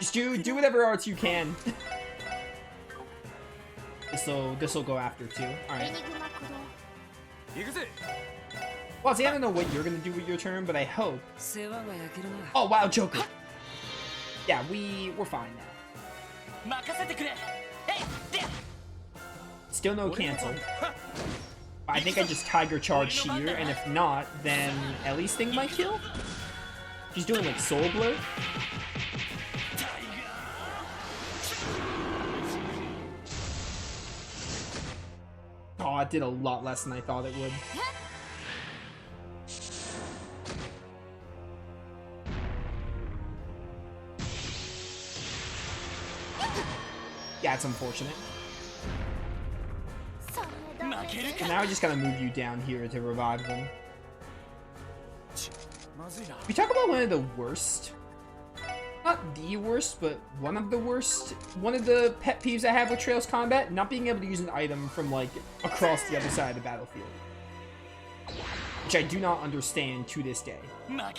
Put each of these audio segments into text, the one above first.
Just do whatever arts you can. This'll go after too. Alright. Well, see, I don't know what you're gonna do with your turn, but I hope. Oh wow, Joker. Yeah, we're fine now. Still no cancel. I think I just Tiger Charge here, and if not, then at least Thing might kill. She's doing like Soul Blur. Oh, it did a lot less than I thought it would. Yeah, it's unfortunate. And now I just gotta move you down here to revive them. We talk about one of the worst, not the worst, but one of the worst, one of the pet peeves I have with Trails combat, not being able to use an item from like across the other side of the battlefield. Which I do not understand to this day. Like,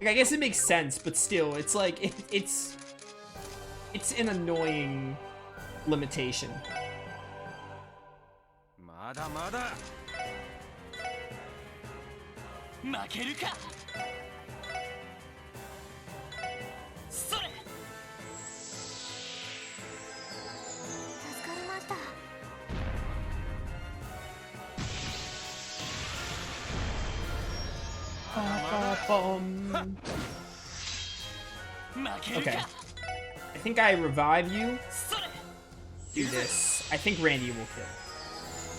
I guess it makes sense, but still, it's like, it's an annoying limitation. Okay. I think I revive you. Do this. I think Randy will kill.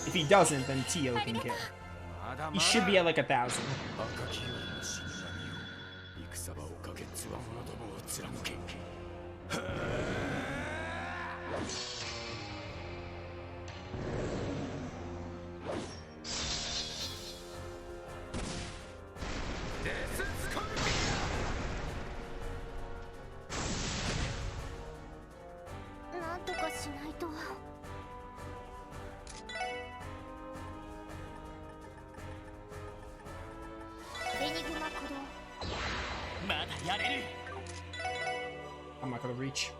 If he doesn't, then Tio can kill. He should be at like 1,000. I'm not gonna reach.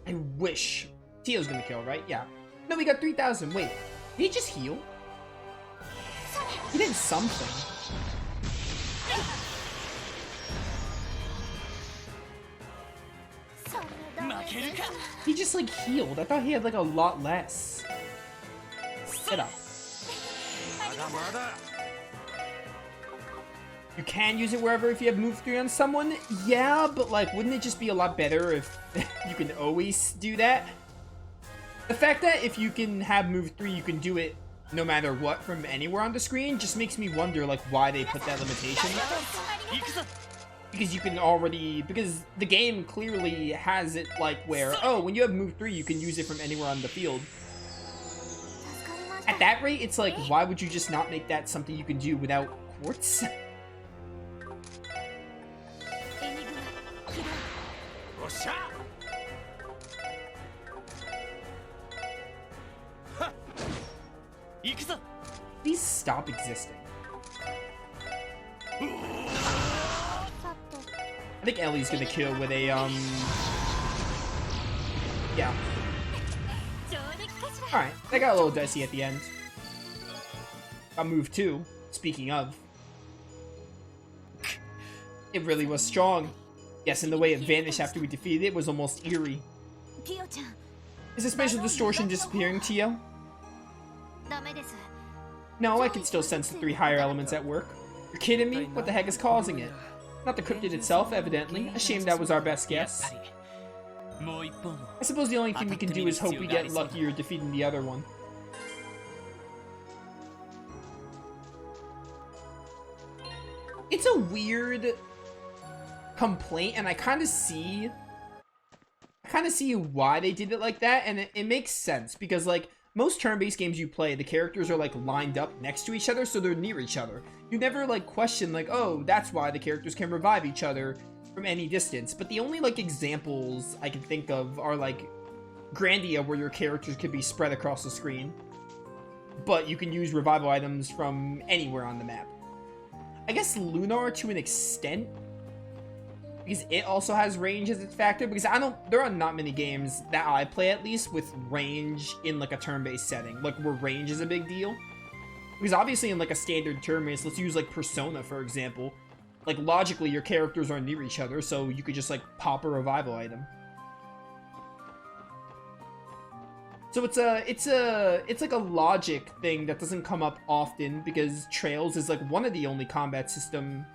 I wish. Tio's gonna kill, right? Yeah. No, we got 3,000. Wait, did he just heal? He did something. He just like healed. I thought he had like a lot less. Get up. You can use it wherever if you have move 3 on someone. Yeah, but like, wouldn't it just be a lot better if you can always do that? The fact that if you can have move 3, you can do it no matter what from anywhere on the screen just makes me wonder like why they put that limitation. Because you can already, because the game clearly has it like where, oh, when you have move 3, you can use it from anywhere on the field. At that rate, it's like, why would you just not make that something you can do without quartz? Please stop existing. I think Ellie's gonna kill with a, yeah. Alright, that got a little dicey at the end. Got move 2, speaking of. It really was strong. Yes, and the way it vanished after we defeated it was almost eerie. Is the spatial distortion disappearing, Tio? No, I can still sense the 3 higher elements at work. You're kidding me? What the heck is causing it? Not the cryptid itself, evidently. A shame that was our best guess. I suppose the only thing we can do is hope we get luckier defeating the other one. It's a weird complaint, and I kind of see why they did it like that, and it makes sense, because like most turn-based games you play, the characters are like lined up next to each other, so they're near each other. You never like question like, oh, that's why the characters can revive each other from any distance. But the only like examples I can think of are like Grandia, where your characters could be spread across the screen, but you can use revival items from anywhere on the map. I guess Lunar to an extent, because it also has range as its factor, because there are not many games that I play at least with range in like a turn-based setting, like where range is a big deal. Because obviously in like a standard turn-based, let's use like Persona for example, like logically your characters are near each other, so you could just like pop a revival item. So it's like a logic thing that doesn't come up often, because Trails is like one of the only combat systems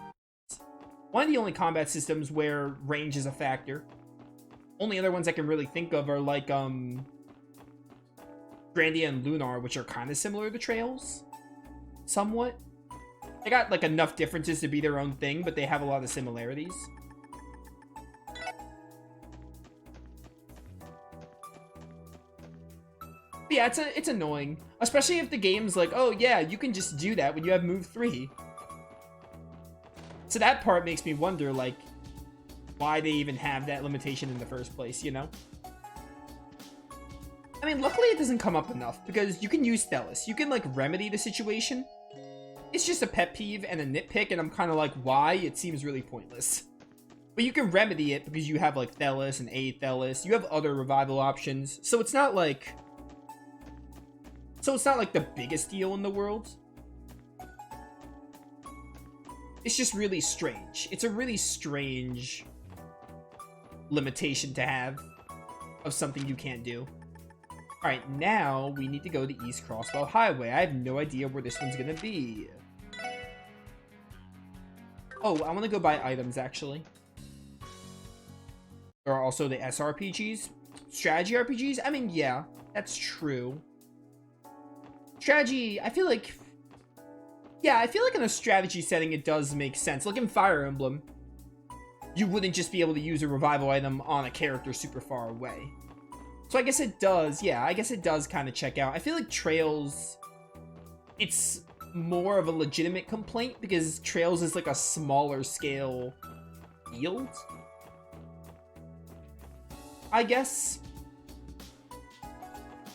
where range is a factor. Only other ones I can really think of are like Grandia and Lunar, which are kind of similar to Trails, somewhat. They got like enough differences to be their own thing, but they have a lot of similarities. But yeah, it's annoying, especially if the game's like, oh yeah, you can just do that when you have move 3. So that part makes me wonder, like, why they even have that limitation in the first place, you know? I mean, luckily it doesn't come up enough, because you can use Thelis. You can, like, remedy the situation. It's just a pet peeve and a nitpick, and I'm kind of like, why? It seems really pointless. But you can remedy it because you have, like, Thelis and Thelis. You have other revival options, so it's not like... the biggest deal in the world. It's just really strange. It's a really strange limitation to have of something you can't do. Alright, now we need to go to East Crossbow Highway. I have no idea where this one's gonna be. Oh, I want to go buy items, actually. There are also the SRPGs. Strategy RPGs? I mean, yeah, that's true. Strategy, I feel like... Yeah, I feel like in a strategy setting it does make sense. Like in Fire Emblem, you wouldn't just be able to use a revival item on a character super far away. So I guess it does, yeah, I guess it does kind of check out. I feel like Trails, it's more of a legitimate complaint because Trails is like a smaller scale field, I guess.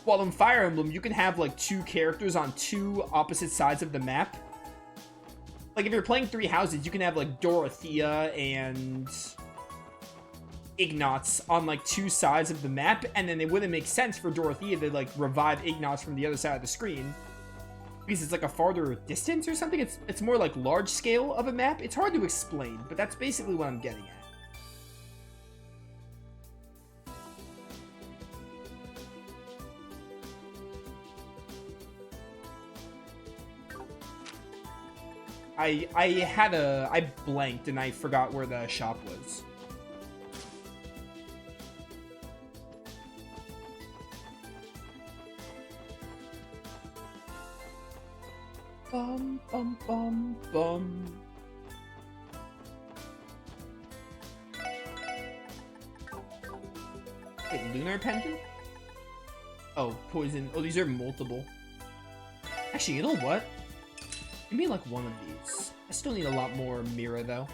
While in Fire Emblem, you can have like 2 characters on 2 opposite sides of the map. Like if you're playing 3 houses, you can have like Dorothea and Ignatz on like 2 sides of the map, and then it wouldn't make sense for Dorothea to like revive Ignatz from the other side of the screen because it's like a farther distance or something. It's more like large scale of a map. It's hard to explain, but that's basically what I'm getting at. I blanked and I forgot where the shop was. Bum, bum, bum, bum. Wait, Lunar Pendant? Oh, poison. Oh, these are multiple. Actually, you know what? Give me like one of these. I still need a lot more Mira though.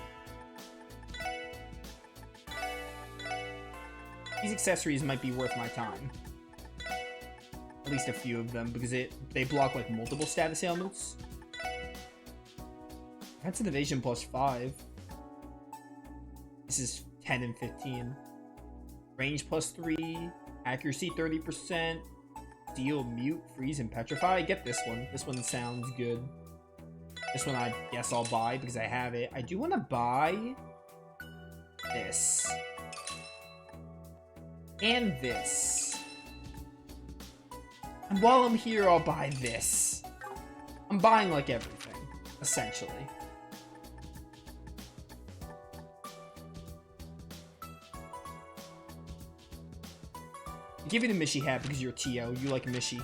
These accessories might be worth my time. At least a few of them, because they block like multiple status ailments. That's an evasion plus 5. This is 10 and 15. Range plus 3. Accuracy 30%. Deal, mute, freeze, and petrify. Get this one. This one sounds good. This one I guess I'll buy because I have it. I do want to buy this. And this. And while I'm here, I'll buy this. I'm buying like everything, essentially. I'll give you the Mishi hat because you're Tio. You like Mishi.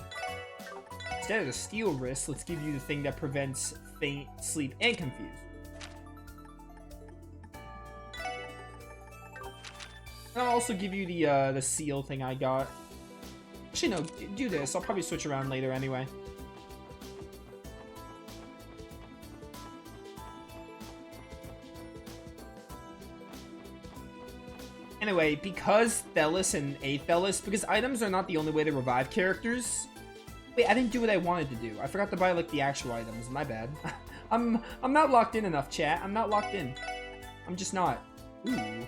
Instead of the steel wrist, let's give you the thing that prevents faint, sleep, and confuse. And I'll also give you the seal thing I got. Actually, no, do this. I'll probably switch around later anyway. Anyway, because Thelis and Athelis, because items are not the only way to revive characters. Wait, I didn't do what I wanted to do. I forgot to buy, like, the actual items. My bad. I'm not locked in enough, chat. I'm not locked in. I'm just not. Ooh. I'm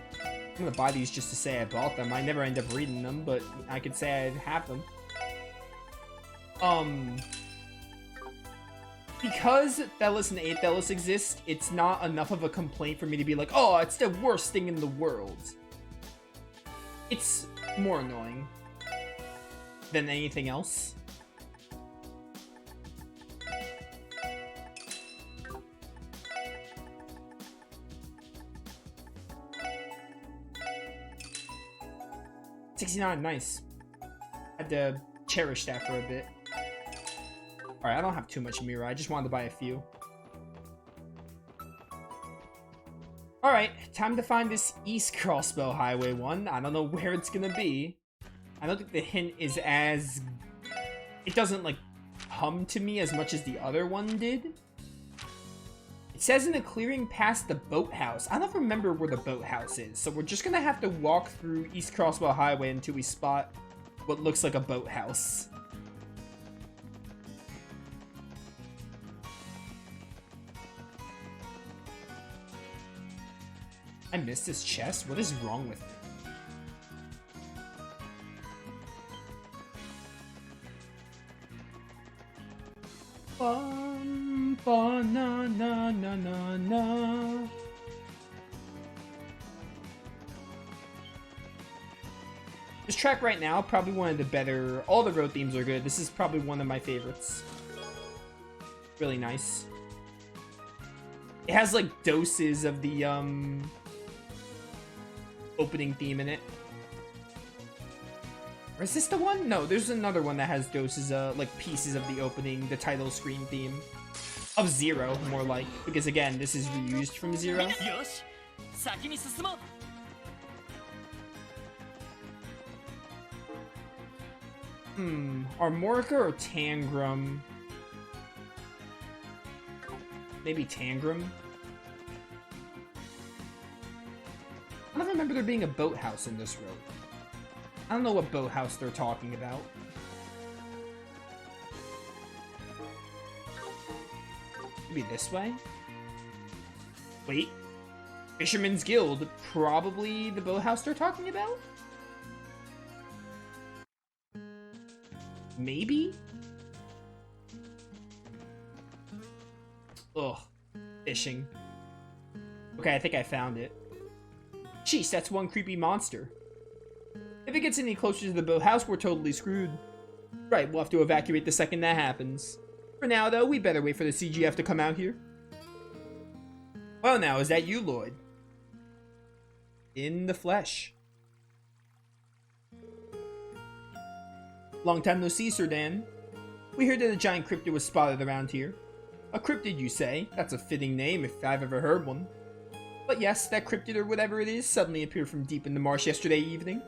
gonna buy these just to say I bought them. I never end up reading them, but I could say I have them. Because Thelos and Athelos exist, it's not enough of a complaint for me to be like, oh, it's the worst thing in the world. It's more annoying than anything else. $69, nice. Had to cherish that for a bit. Alright, I don't have too much Mira. I just wanted to buy a few. Alright, time to find this East Crossbow Highway one. I don't know where it's gonna be. I don't think the hint is as... It doesn't, like, hum to me as much as the other one did. It says in a clearing past the boathouse. I don't remember where the boathouse is, so we're just gonna have to walk through East Crossbow Highway until we spot what looks like a boathouse. I missed this chest? What is wrong with it? Na na na na na. This track right now, probably one of the better. All the road themes are good. This is probably one of my favorites. Really nice. It has like doses of the opening theme in it. Or is this the one? No, there's another one that has doses, like pieces of the opening, the title screen theme. Of Zero, more like. Because again, this is reused from Zero. Armorica or Tangram? Maybe Tangram? I don't remember there being a boathouse in this road. I don't know what boathouse they're talking about. Maybe this way? Wait. Fisherman's Guild. Probably the boathouse they're talking about? Maybe? Ugh. Fishing. Okay, I think I found it. Jeez, that's one creepy monster. If it gets any closer to the boathouse, we're totally screwed. Right, we'll have to evacuate the second that happens. For now, though, we better wait for the CGF to come out here. Well now, is that you, Lloyd? In the flesh. Long time no see, Sir Dan. We heard that a giant cryptid was spotted around here. A cryptid, you say? That's a fitting name if I've ever heard one. But yes, that cryptid or whatever it is suddenly appeared from deep in the marsh yesterday evening.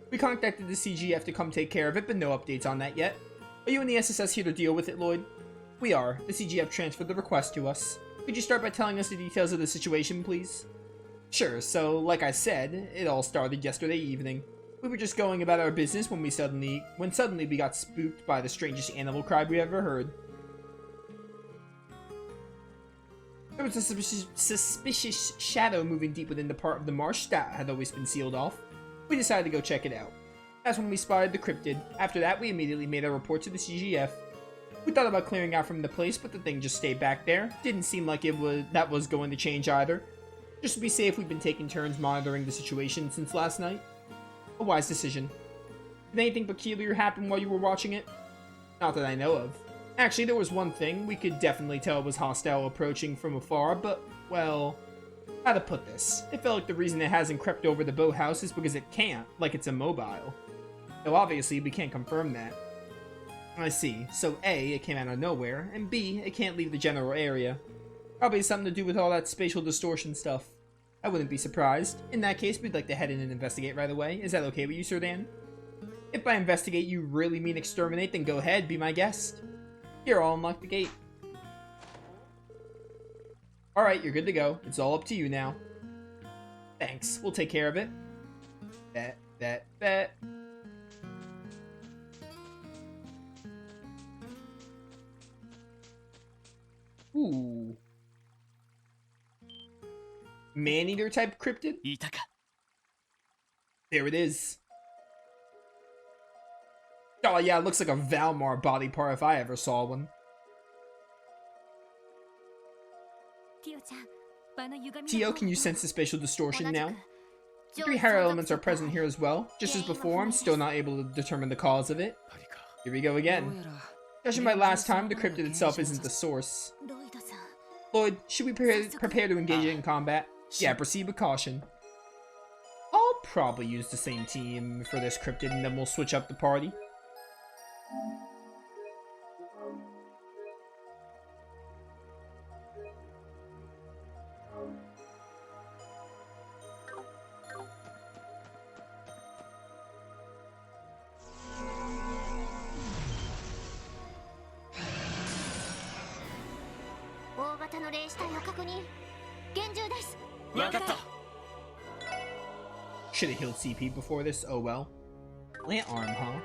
We contacted the CGF to come take care of it, but no updates on that yet. Are you and the SSS here to deal with it, Lloyd? We are. The CGF transferred the request to us. Could you start by telling us the details of the situation, please? Sure, so, like I said, it all started yesterday evening. We were just going about our business when suddenly we got spooked by the strangest animal cry we ever heard. There was a suspicious shadow moving deep within the part of the marsh that had always been sealed off. We decided to go check it out. That's when we spotted the cryptid. After that, we immediately made a report to the CGF. We thought about clearing out from the place, but the thing just stayed back there. Didn't seem like that was going to change either. Just to be safe, we've been taking turns monitoring the situation since last night. A wise decision. Did anything peculiar happen while you were watching it? Not that I know of. Actually, there was one thing. We could definitely tell it was hostile approaching from afar, but, well, how to put this? It felt like the reason it hasn't crept over the boathouse is because it can't, like it's immobile. Though obviously, we can't confirm that. I see. So A, it came out of nowhere, and B, it can't leave the general area. Probably something to do with all that spatial distortion stuff. I wouldn't be surprised. In that case, we'd like to head in and investigate right away. Is that okay with you, Sir Dan? If by investigate you really mean exterminate, then go ahead, be my guest. Here, I'll unlock the gate. Alright, you're good to go. It's all up to you now. Thanks, we'll take care of it. Bet. Ooh. man-eater type cryptid. There it is. Oh yeah, it looks like a Valmar body part if I ever saw one. Tio, can you sense the spatial distortion now? The 3 higher elements are present here as well. Just as before, I'm still not able to determine the cause of it. Here we go again. Judging by last time, the cryptid itself isn't the source. Lloyd, should we prepare to engage in combat? Yeah, proceed with caution. I'll probably use the same team for this cryptid and then we'll switch up the party. Should have healed CP before this, oh well. Plant arm, huh?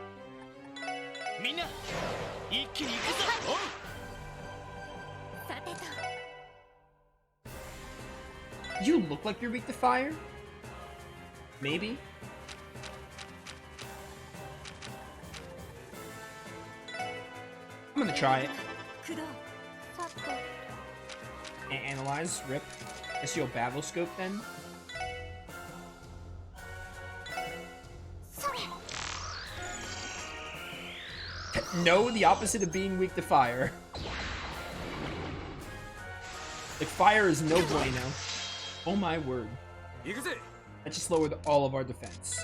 You look like you're weak to fire? Maybe? I'm gonna try it. Analyze, rip. Guess you'll battle scope then? No, the opposite of being weak to fire. Like, fire is no bueno. Oh my word. That just lowered all of our defense.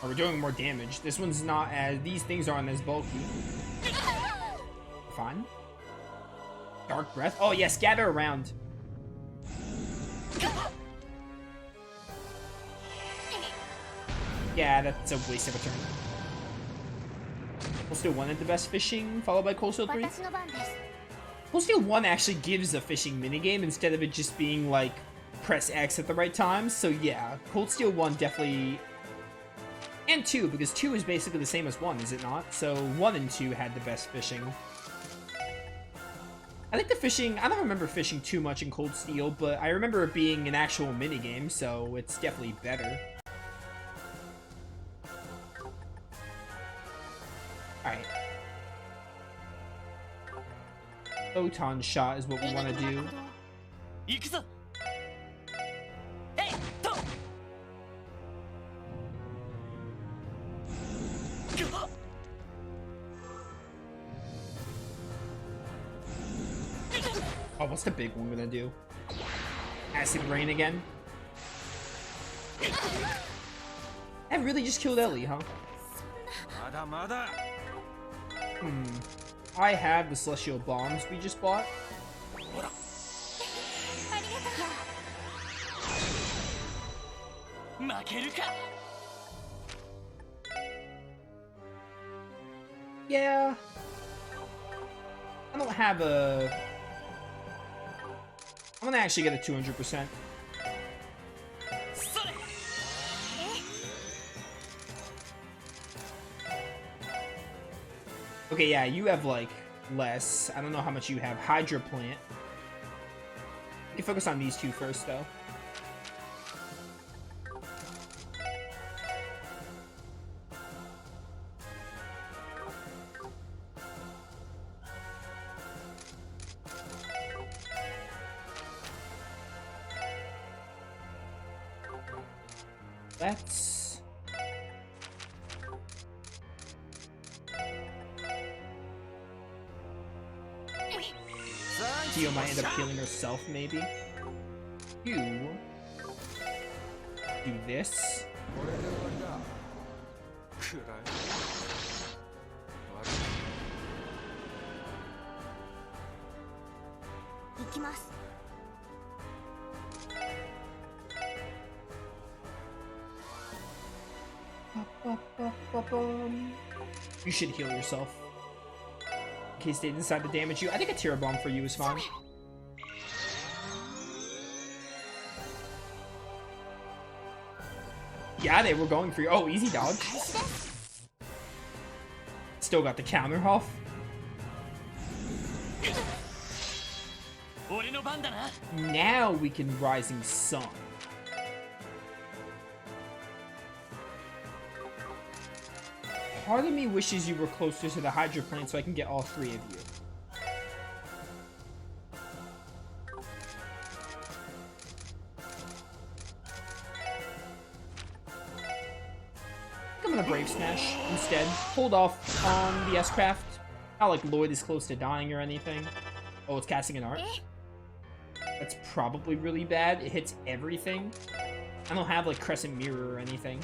Oh, we're doing more damage. This one's not as... These things aren't as bulky. Fine. Dark breath. Oh, yes, gather around. Yeah, that's a waste of a turn. Cold Steel 1 at the best fishing, followed by Cold Steel 3. Cold Steel 1 actually gives a fishing minigame instead of it just being like press X at the right time. So yeah, Cold Steel 1 definitely... And 2, because 2 is basically the same as 1, is it not? So 1 and 2 had the best fishing. I think the fishing... I don't remember fishing too much in Cold Steel, but I remember it being an actual minigame, so it's definitely better. Alright. Photon shot is what we want to do. Oh, what's the big one gonna do? Acid rain again? That really just killed Ellie, huh? I have the celestial bombs we just bought. Yeah. I don't have a... I'm gonna actually get a 200%. Okay, yeah, you have, like, less. I don't know how much you have. Hydra plant. You can focus on these two first, though. Let's... Tio might end up killing herself, maybe. You do this. You should heal yourself. In case they decide to damage you. I think a Tear Bomb for you is fine. Yeah, they were going for you. Oh, easy dodge. Still got the counter off. Now we can Rising Sun. Part of me wishes you were closer to the Hydra plant so I can get all three of you. I'm gonna Brave Smash instead. Hold off on the S-Craft. Not like Lloyd is close to dying or anything. Oh, it's casting an art. That's probably really bad. It hits everything. I don't have like Crescent Mirror or anything.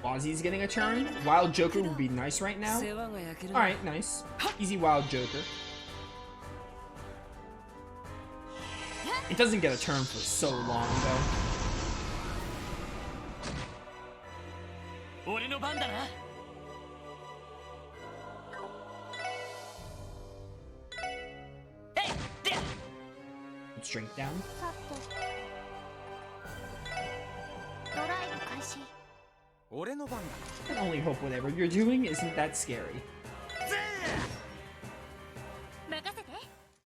Ozzy's getting a turn. Wild Joker would be nice right now. Alright, nice. Easy Wild Joker. It doesn't get a turn for so long, though. Strength down. I can only hope whatever you're doing isn't that scary.